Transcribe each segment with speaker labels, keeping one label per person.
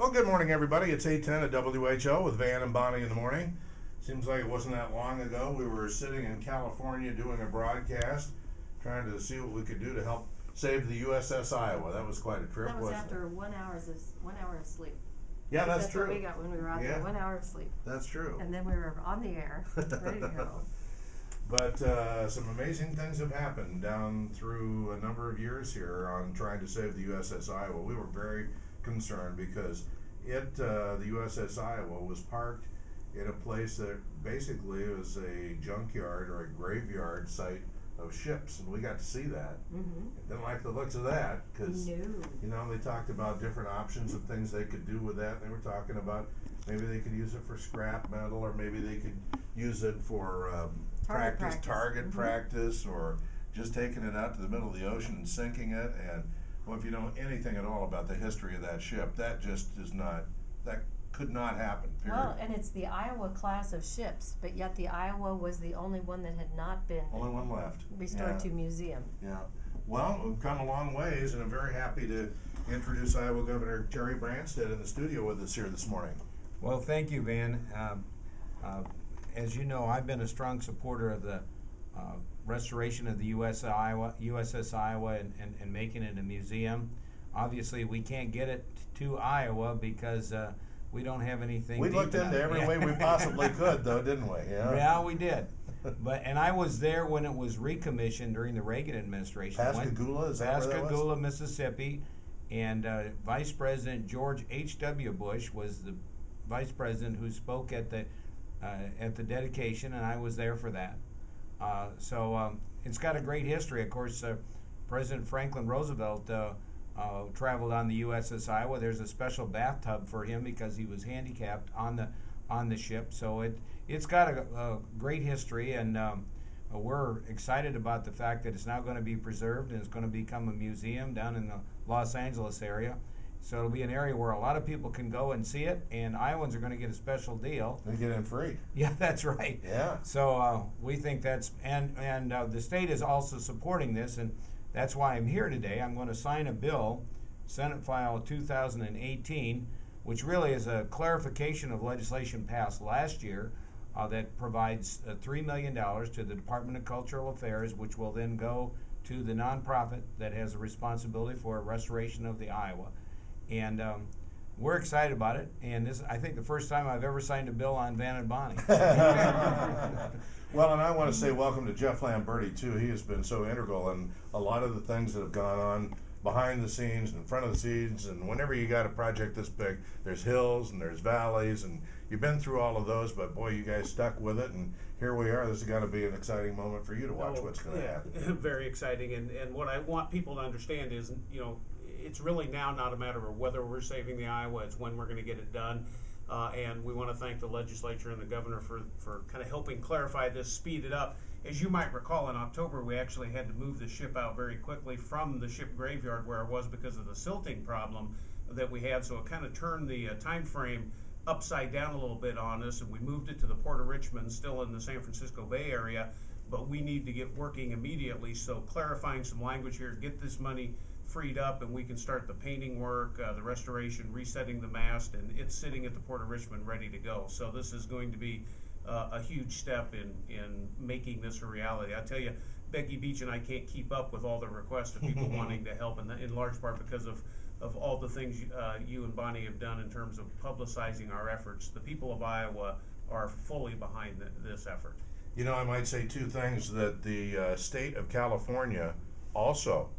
Speaker 1: Well, good morning, everybody. It's 8:10 at WHO with Van and Bonnie in the morning. Seems like it wasn't that long ago. We were sitting in California doing a broadcast, trying to see what we could do to help save the USS Iowa. That was quite a trip,
Speaker 2: That was
Speaker 1: wasn't
Speaker 2: after
Speaker 1: it?
Speaker 2: 1 hour of sleep.
Speaker 1: Yeah, that's true.
Speaker 2: That's what we got when we were out there, 1 hour of sleep.
Speaker 1: That's true.
Speaker 2: And then we were on the air, ready to go.
Speaker 1: But some amazing things have happened down through a number of years here on trying to save the USS Iowa. We were very concerned because the USS Iowa was parked in a place that basically was a junkyard or a graveyard site of ships, and we got to see that. Didn't like the looks of that because they talked about different options of things they could do with that. They were talking about maybe they could use it for scrap metal, or maybe they could use it for target practice, or just taking it out to the middle of the ocean and sinking it. And well, if you know anything at all about the history of that ship, that just is not, that could not happen, period.
Speaker 2: Well, and it's the Iowa class of ships, but yet the Iowa was the only one that had not been
Speaker 1: only one left
Speaker 2: restored to museum.
Speaker 1: Yeah. Well, we've come a long ways, and I'm very happy to introduce Iowa Governor Terry Branstad in the studio with us here this morning.
Speaker 3: Well, thank you, Van. As you know, I've been a strong supporter of the restoration of the USS Iowa and making it a museum. Obviously, we can't get it to Iowa because we don't have anything.
Speaker 1: We looked into every way we possibly could, though, didn't we?
Speaker 3: Yeah, we did. And I was there when it was recommissioned during the Reagan administration.
Speaker 1: Pascagoula, is that where that was?
Speaker 3: Pascagoula, Mississippi, and Vice President George H.W. Bush was the vice president who spoke at the dedication, and I was there for that. So it's got a great history. Of course, President Franklin Roosevelt traveled on the USS Iowa. There's a special bathtub for him because he was handicapped on the ship. So it's got a great history, and we're excited about the fact that it's now going to be preserved and it's going to become a museum down in the Los Angeles area. So it'll be an area where a lot of people can go and see it, and Iowans are going to get a special deal.
Speaker 1: They get in free.
Speaker 3: Yeah, that's right.
Speaker 1: Yeah.
Speaker 3: So we think that's, and the state is also supporting this, and that's why I'm here today. I'm going to sign a bill, Senate File 2018, which really is a clarification of legislation passed last year that provides $3 million to the Department of Cultural Affairs, which will then go to the nonprofit that has a responsibility for restoration of the Iowa. And we're excited about it, and this is, I think, the first time I've ever signed a bill on Van and Bonnie.
Speaker 1: Well, and I want to say welcome to Jeff Lamberti, too. He has been so integral in a lot of the things that have gone on behind the scenes, in front of the scenes, and whenever you got a project this big, there's hills and there's valleys, and you've been through all of those, but boy, you guys stuck with it, and here we are. This is going to be an exciting moment for you to watch what's going to happen.
Speaker 4: Very exciting, and what I want people to understand is, it's really now not a matter of whether we're saving the Iowa, it's when we're going to get it done. And we want to thank the legislature and the governor for kind of helping clarify this, speed it up. As you might recall, in October, we actually had to move the ship out very quickly from the ship graveyard where it was because of the silting problem that we had. So it kind of turned the time frame upside down a little bit on us, and we moved it to the Port of Richmond, still in the San Francisco Bay Area, but we need to get working immediately. So clarifying some language here, get this money freed up, and we can start the painting work, the restoration, resetting the mast, and it's sitting at the Port of Richmond ready to go. So this is going to be a huge step in making this a reality. I tell you, Becky Beach and I can't keep up with all the requests of people wanting to help, and in large part because of all the things you and Bonnie have done in terms of publicizing our efforts. The people of Iowa are fully behind this effort.
Speaker 1: I might say two things, that the state of California also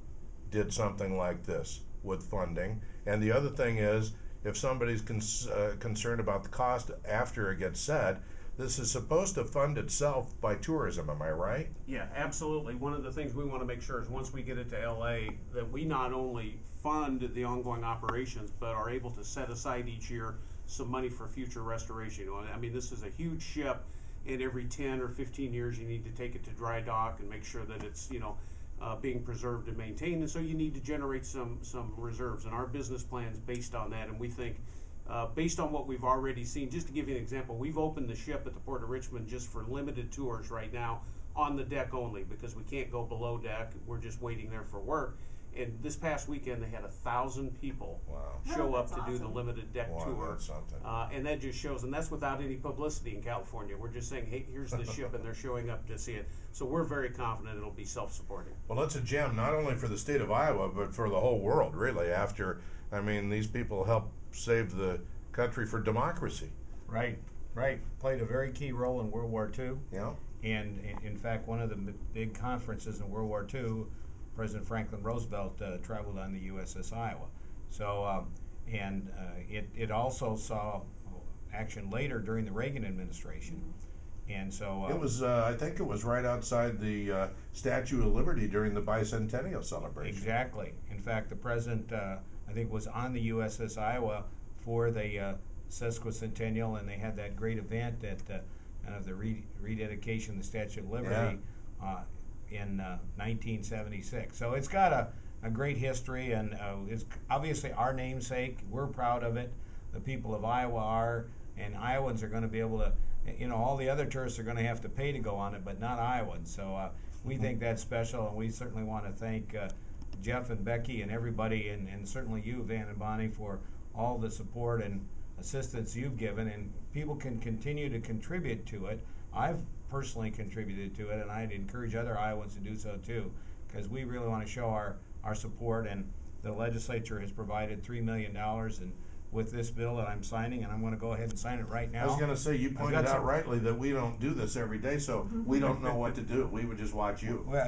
Speaker 1: did something like this with funding, and the other thing is, if somebody's concerned about the cost after it gets set, this is supposed to fund itself by tourism, am I right?
Speaker 4: Yeah, absolutely. One of the things we want to make sure is once we get it to LA, that we not only fund the ongoing operations, but are able to set aside each year some money for future restoration. I mean, this is a huge ship, and every 10 or 15 years you need to take it to dry dock and make sure that it's, being preserved and maintained, and so you need to generate some reserves, and our business plan is based on that. And we think, based on what we've already seen, just to give you an example, we've opened the ship at the Port of Richmond just for limited tours right now on the deck only, because we can't go below deck. We're just waiting there for work. And this past weekend, they had 1,000 people
Speaker 1: Wow.
Speaker 4: show
Speaker 2: Oh,
Speaker 4: up
Speaker 2: that's
Speaker 4: to do the
Speaker 2: awesome.
Speaker 4: limited deck
Speaker 1: Wow,
Speaker 4: tour.
Speaker 1: that's something.
Speaker 4: And that just shows, and that's without any publicity in California. We're just saying, hey, here's the ship, and they're showing up to see it. So we're very confident it'll be self-supporting.
Speaker 1: Well, it's a gem not only for the state of Iowa, but for the whole world, really. After, I mean, these people helped save the country for democracy.
Speaker 3: Right, right. Played a very key role in World War II.
Speaker 1: Yeah.
Speaker 3: And in fact, one of the big conferences in World War II, President Franklin Roosevelt traveled on the USS Iowa. So, it also saw action later during the Reagan administration. And so
Speaker 1: It was, I think it was right outside the Statue of Liberty during the bicentennial celebration.
Speaker 3: exactly. In fact, the president, I think, was on the USS Iowa for the sesquicentennial, and they had that great event at kind of the rededication of the Statue of Liberty in 1976. So it's got a great history, and it's obviously our namesake. We're proud of it. The people of Iowa are, and Iowans are going to be able to, you know, all the other tourists are going to have to pay to go on it, but not Iowans. So we think that's special, and we certainly want to thank Jeff and Becky and everybody, and certainly you, Van and Bonnie, for all the support and assistance you've given, and people can continue to contribute to it. I've personally contributed to it, and I'd encourage other Iowans to do so too, because we really want to show our support, and the legislature has provided $3 million, and with this bill that I'm signing, and I'm going to go ahead and sign it right now.
Speaker 1: I was going to say, you pointed
Speaker 3: got
Speaker 1: out
Speaker 3: some-
Speaker 1: rightly that we don't do this every day, so we don't know what to do. We would just watch you.
Speaker 3: Well,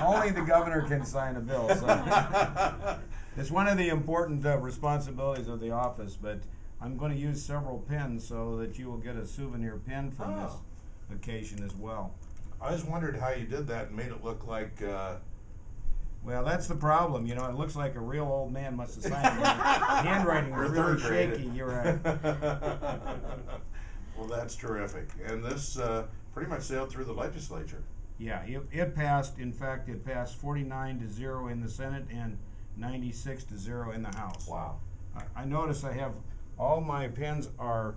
Speaker 3: only the governor can sign a bill, so it's one of the important responsibilities of the office, but I'm going to use several pens so that you will get a souvenir pin from this occasion as well.
Speaker 1: I just wondered how you did that and made it look like
Speaker 3: Well, that's the problem, you know, it looks like a real old man must have signed it. Handwriting was
Speaker 1: Or
Speaker 3: really
Speaker 1: third grade.
Speaker 3: shaky, you're right.
Speaker 1: Well, that's terrific. And this pretty much sailed through the legislature.
Speaker 3: Yeah, it passed, in fact, it passed 49-0 in the Senate and 96-0 in the House.
Speaker 1: Wow.
Speaker 3: I notice I have, all my pens are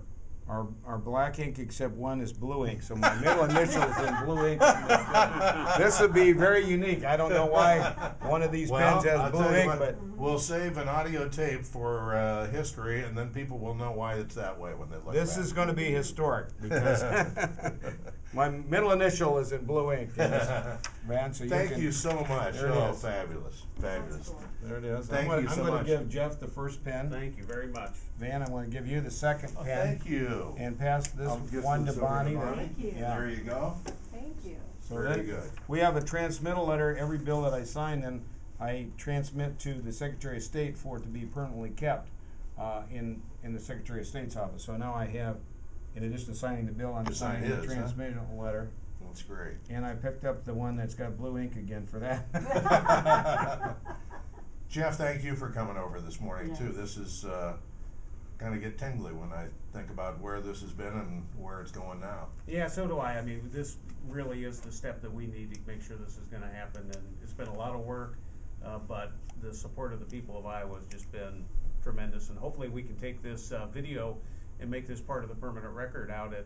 Speaker 3: black ink except one is blue ink, so my middle initial is in blue ink. This would be very unique. I don't know why one of these pens has
Speaker 1: I'll
Speaker 3: blue
Speaker 1: tell you
Speaker 3: ink,
Speaker 1: what,
Speaker 3: but
Speaker 1: we'll save an audio tape for history, and then people will know why it's that way when they look
Speaker 3: this
Speaker 1: back.
Speaker 3: is going to be historic because my middle initial is in blue ink. Man, so
Speaker 1: Thank you so much.
Speaker 3: There it
Speaker 1: Oh,
Speaker 3: is.
Speaker 1: fabulous. Fabulous.
Speaker 3: There it is.
Speaker 1: Thank
Speaker 3: I'm
Speaker 1: you so
Speaker 3: going
Speaker 1: much.
Speaker 3: to give Jeff the first pen.
Speaker 4: Thank you very much.
Speaker 3: Van, I'm going to give you the second
Speaker 1: Oh,
Speaker 3: pen.
Speaker 1: thank you.
Speaker 3: And pass this
Speaker 1: I'll give
Speaker 3: one to
Speaker 1: this over to
Speaker 3: Bonnie.
Speaker 1: Bonnie.
Speaker 2: Thank you.
Speaker 3: Yeah.
Speaker 1: There you go.
Speaker 2: Thank you.
Speaker 3: So
Speaker 1: Very
Speaker 3: then
Speaker 1: good.
Speaker 3: we have a transmittal letter. Every bill that I sign, then I transmit to the Secretary of State for it to be permanently kept in the Secretary of State's office. So now I have, in addition to signing the bill, I'm
Speaker 1: To sign
Speaker 3: signing the
Speaker 1: his, huh?
Speaker 3: transmittal letter.
Speaker 1: That's great.
Speaker 3: And I picked up the one that's got blue ink again for that.
Speaker 1: Jeff, thank you for coming over this morning, too.
Speaker 2: Yes.
Speaker 1: This is kind of get tingly when I think about where this has been and where it's going now.
Speaker 4: Yeah, so do I. I mean, this really is the step that we need to make sure this is going to happen, and it's been a lot of work, but the support of the people of Iowa has just been tremendous, and hopefully we can take this video and make this part of the permanent record out at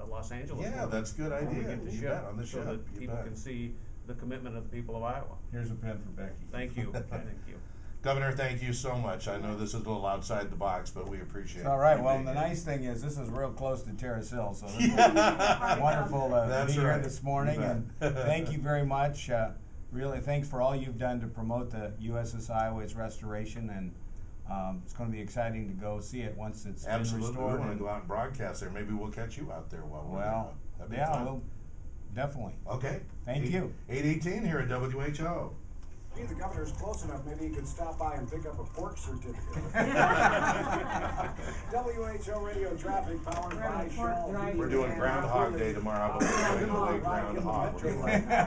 Speaker 4: Los Angeles.
Speaker 1: Yeah, that's a good
Speaker 4: when we
Speaker 1: idea.
Speaker 4: get the
Speaker 1: You
Speaker 4: ship,
Speaker 1: bet, on the
Speaker 4: so
Speaker 1: ship,
Speaker 4: that
Speaker 1: you
Speaker 4: people
Speaker 1: bet.
Speaker 4: can see the commitment of the people of Iowa.
Speaker 3: Here's a pen for Becky.
Speaker 4: Thank you. Thank you.
Speaker 1: Governor, thank you so much. I know this is a little outside the box, but we appreciate it.
Speaker 3: All right.
Speaker 1: you
Speaker 3: Well,
Speaker 1: being
Speaker 3: the
Speaker 1: here.
Speaker 3: nice thing is this is real close to Terrace Hill, so this is wonderful to
Speaker 1: That's
Speaker 3: be here
Speaker 1: right.
Speaker 3: this morning.
Speaker 1: You
Speaker 3: And
Speaker 1: bet.
Speaker 3: thank you very much. Really, thanks for all you've done to promote the USS Iowa's restoration, and it's going to be exciting to go see it once it's
Speaker 1: Absolutely.
Speaker 3: been
Speaker 1: We
Speaker 3: restored.
Speaker 1: want to go out and broadcast there. Maybe we'll catch you out there while we're
Speaker 3: Well,
Speaker 1: there. That'd be
Speaker 3: yeah,
Speaker 1: fun.
Speaker 3: well, definitely.
Speaker 1: Okay.
Speaker 3: Thank you.
Speaker 1: 8:18 here at WHO.
Speaker 5: Gee, the governor's close enough, maybe he could stop by and pick up a pork certificate. WHO radio traffic powered by Shaw.
Speaker 1: We're doing Groundhog Day tomorrow, but we're doing away groundhog.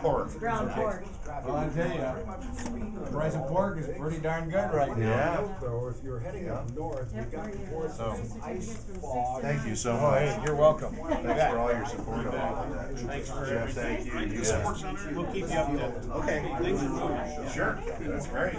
Speaker 1: Pork.
Speaker 2: Ground pork.
Speaker 3: Well, I tell you, the price of pork is pretty darn good right now.
Speaker 1: Yeah.
Speaker 5: Though, if you're heading up north, we got reports
Speaker 3: So-
Speaker 5: of some ice fog.
Speaker 1: Thank you so
Speaker 3: Oh,
Speaker 1: much.
Speaker 3: hey, you're welcome.
Speaker 1: Thanks for all your support on all of that.
Speaker 4: Thanks for
Speaker 1: Jeff, thank you. You bet.
Speaker 4: We'll keep you updated.
Speaker 1: Okay. Sure. That's great.